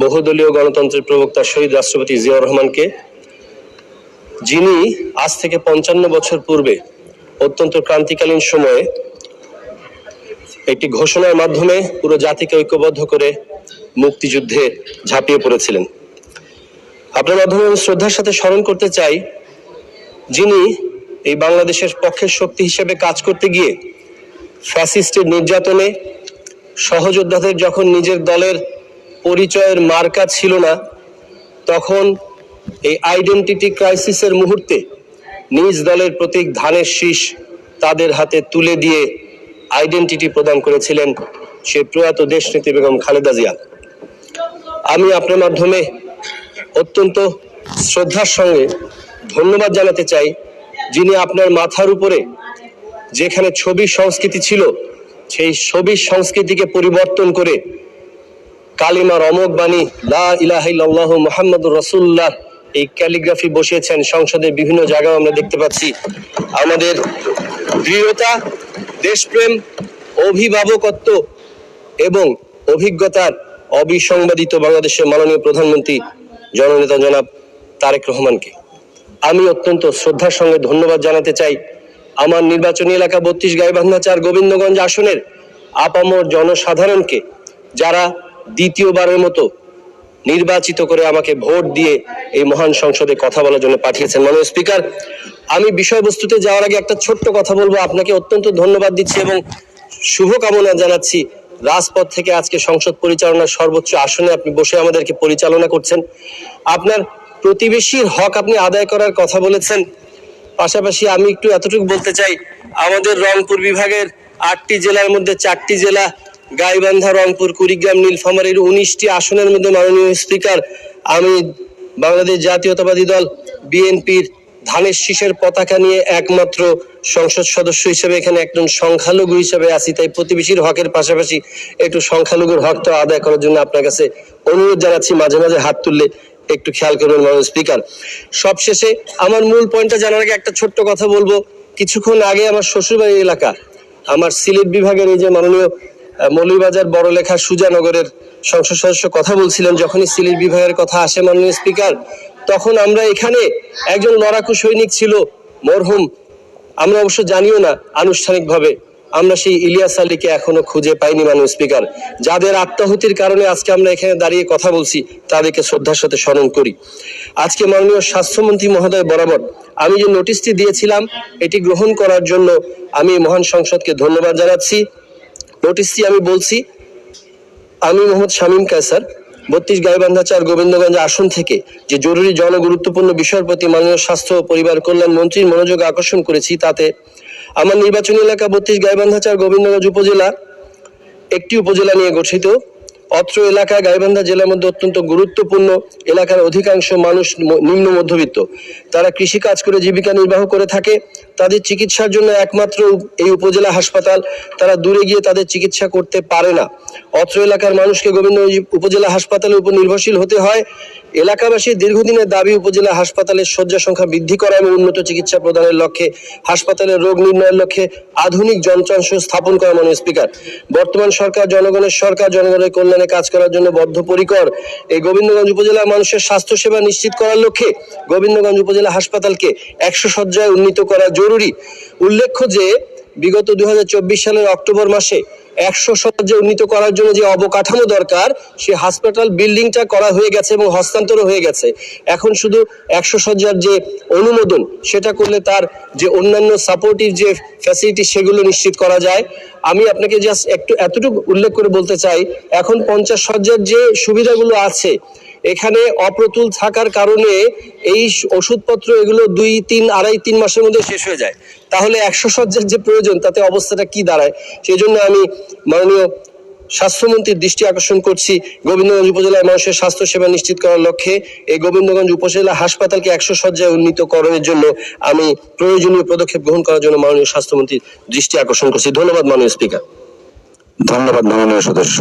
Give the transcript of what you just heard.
বহুদলীয় গণতন্ত্রের প্রবক্তা শহীদ রাষ্ট্রপতি জিয়াউর রহমানকে, যিনি আজ থেকে ৫৫ বছর পূর্বে অত্যন্ত ক্রান্তিকালীন সময়ে একটি ঘোষণার মাধ্যমে পুরো জাতিকে ঐক্যবদ্ধ করে মুক্তিযুদ্ধে ঝাঁপিয়ে পড়েছিলেন। আপনার মাধ্যমে আমি শ্রদ্ধার সাথে স্মরণ করতে চাই, যিনি এই বাংলাদেশের পক্ষের শক্তি হিসেবে কাজ করতে গিয়ে ফ্যাসিস্টের নির্যাতনে, সহযোদ্ধাদের যখন নিজের দলের পরিচয়ের মার্কা ছিল না, তখন এই আইডেন্টিটি ক্রাইসিসের মুহূর্তে নিজ দলের প্রতীক ধানের শীষ তাদের হাতে তুলে দিয়ে আইডেন্টিটি প্রদান করেছিলেন সে প্রয়াত দেশনেত্রী বেগম খালেদা জিয়া। আমি আপনার মাধ্যমে অত্যন্ত শ্রদ্ধার সঙ্গে ধন্যবাদ জানাতে চাই, যিনি আপনার মাথার উপরে যেখানে ছবি সংস্কৃতি ছিল, সেই ছবি সংস্কৃতিকে পরিবর্তন করে কালিমার অমোঘ বাণী লা ইলাহা ইল্লাল্লাহু মুহাম্মাদুর রাসূলুল্লাহ এই ক্যালিগ্রাফি বসিয়েছেন। সংসদের বিভিন্ন জায়গায় আমরা দেখতে পাচ্ছি আমাদের দৃঢ়তা, দেশপ্রেম, অভিভাবকত্ব এবং অভিজ্ঞতার অবিসংবাদিত বাংলাদেশের মাননীয় প্রধানমন্ত্রী জননেতা জনাব তারেক রহমানকে আমি অত্যন্ত শ্রদ্ধার সঙ্গে ধন্যবাদ জানাতে চাই। আমার নির্বাচনী এলাকা ৩২ গাইবান্ধা ৪ গোবিন্দগঞ্জ আসনের আপামর জনসাধারণকে, যারা দ্বিতীয়বারের মতো নির্বাচিত করে আমাকে ভোট দিয়ে এই মহান সংসদে কথা বলার জন্য পাঠিয়েছেন। মাননীয় স্পিকার, আমি বিষয়বস্তুতে যাওয়ার আগে একটা ছোট্ট কথা বলবো। আপনাকে অত্যন্ত ধন্যবাদ দিচ্ছি এবং শুভকামনা জানাচ্ছি। রাজপথ থেকে আজকে সংসদ পরিচালনার সর্বোচ্চ আসনে আপনি বসে আমাদেরকে পরিচালনা করছেন। আপনার প্রতিবেশীর হক আপনি আদায় করার কথা বলেছেন। পাশাপাশি আমি একটু এতটুকু বলতে চাই, আমাদের রংপুর বিভাগের ৮টি জেলার মধ্যে ৪টি জেলা গাইবান্ধা, রংপুর, কুড়িগ্রাম, নীলফামারীর ১৯টি আসনের মধ্যে মাননীয় স্পিকার, আমি বাংলাদেশ জাতীয়তাবাদী দল বিএনপির ধানের শীষের পতাকা নিয়ে একমাত্র সংসদ সদস্য হিসেবে এখানে একজন সংখ্যালঘু হিসেবে আছি। তাই প্রতিবেশীর হকের পাশাপাশি একটু সংখ্যালঘুর হকটা আদায় করার জন্য আপনার কাছে অনুরোধ জানাচ্ছি, মাঝে মাঝে হাত তুললে একটু খেয়াল করবেন মাননীয় স্পিকার। সবশেষে আমার মূল পয়েন্টটা জানার আগে একটা ছোট্ট কথা বলবো। কিছুক্ষণ আগে আমার শ্বশুরবাড়ির এলাকা, আমার সিলেট বিভাগের এই যে মাননীয় মৌলভীবাজার বড়লেখা সুজানগরের সংসদ সদস্য কথা বলছিলেন, যখনই সিলেট বিভাগের কথা আসে মাননীয় স্পিকার, তখন আমরা এখানে একজন লড়াকু সৈনিক ছিল মরহুম, আমরা অবশ্য জানিও না আনুষ্ঠানিকভাবে, আমরা সেই ইলিয়াস আলীকে এখনো খুঁজে পাইনি মাননীয় স্পিকার। যাদের আত্মাহুতির কারণে আজকে আমরা এখানে দাঁড়িয়ে কথা বলছি, তাদেরকে শ্রদ্ধার সাথে স্মরণ করি। আজকে মাননীয় স্বাস্থ্যমন্ত্রী মহোদয় বরাবর আমি যে নোটিশটি দিয়েছিলাম, এটি গ্রহণ করার জন্য আমি মহান সংসদকে ধন্যবাদ জানাচ্ছি। নোটিশটি আমি বলছি, আমি মোহাম্মদ শামীম কায়সার ৩২ গাইবান্ধা ৪ গোবিন্দগঞ্জ আসন থেকে যে জরুরি জনগুরুত্বপূর্ণ বিষয়ের প্রতি মাননীয় স্বাস্থ্য ও পরিবার কল্যাণ মন্ত্রীর মনোযোগ আকর্ষণ করেছি, তাতে আমার নির্বাচনী এলাকা ৩২ গাইবান্ধা ৪ গোবিন্দগঞ্জ উপজেলা একটি উপজেলা নিয়ে গঠিত। অত্র এলাকা গাইবান্ধা জেলার মধ্যে অত্যন্ত গুরুত্বপূর্ণ। এলাকার অধিকাংশ মানুষ নিম্ন মধ্যবিত্ত, তারা কৃষি কাজ করে জীবিকা নির্বাহ করে থাকে। তাদের চিকিৎসার জন্য একমাত্র এই উপজেলা হাসপাতাল, তারা দূরে গিয়ে তাদের চিকিৎসা করতে পারে না। অত্র এলাকার মানুষকে গোবিন্দগঞ্জ উপজেলা হাসপাতালের উপর নির্ভরশীল হতে হয়। এলাকাবাসীর দীর্ঘদিনের দাবি উপজেলা হাসপাতালের শয্যা সংখ্যা বৃদ্ধি করা এবং উন্নত চিকিৎসা প্রদানের লক্ষ্যে হাসপাতালের রোগ নির্ণয়ের লক্ষ্যে আধুনিক যন্ত্রাংশ স্থাপন করা। মাননীয় স্পিকার, বর্তমান সরকার জনগণের সরকার, জনগণের কল্যাণে কাজ করার জন্য বদ্ধপরিকর। এই গোবিন্দগঞ্জ উপজেলার মানুষের স্বাস্থ্য সেবা নিশ্চিত করার লক্ষ্যে গোবিন্দগঞ্জ উপজেলা হাসপাতালকে ১০০ শয্যায় উন্নীত করা জরুরি। উল্লেখ্য যে বিগত ২০২৪ সালের অক্টোবর মাসে ১০০ শয্যা উন্নীত করার জন্য যে অবকাঠামো দরকার, সে হাসপাতাল বিল্ডিংটা করা হয়ে গেছে এবং হস্তান্তর হয়ে গেছে। এখন শুধু ১০০ শয্যার যে অনুমোদন, সেটা করলে তার যে অন্যান্য সাপোর্টিভ যে ফ্যাসিলিটি, সেগুলো নিশ্চিত করা যায়। আমি আপনাকে জাস্ট একটু এতটুকু উল্লেখ করে বলতে চাই, এখন ৫০ শয্যার যে সুবিধাগুলো আছে, এখানে অপ্রতুল থাকার কারণে এই ওষুধপত্র এগুলো ২-৩ মাসের মধ্যে শেষ হয়ে যায়। তাহলে ১০০ শয্যার যে প্রয়োজন, তাতে অবস্থাটা কি দাঁড়ায়? সেই জন্য আমি মাননীয় স্বাস্থ্যমন্ত্রীর দৃষ্টি আকর্ষণ করছি, গোবিন্দগঞ্জ উপজেলার মানুষের স্বাস্থ্য সেবা নিশ্চিত করার লক্ষ্যে এই গোবিন্দগঞ্জ উপজেলা হাসপাতালকে ১০০ শয্যায় উন্নীতকরণের জন্য আমি প্রয়োজনীয় পদক্ষেপ গ্রহণ করার জন্য মাননীয় স্বাস্থ্যমন্ত্রীর দৃষ্টি আকর্ষণ করছি। ধন্যবাদ মাননীয় স্পিকার। ধন্যবাদ মাননীয় সদস্য।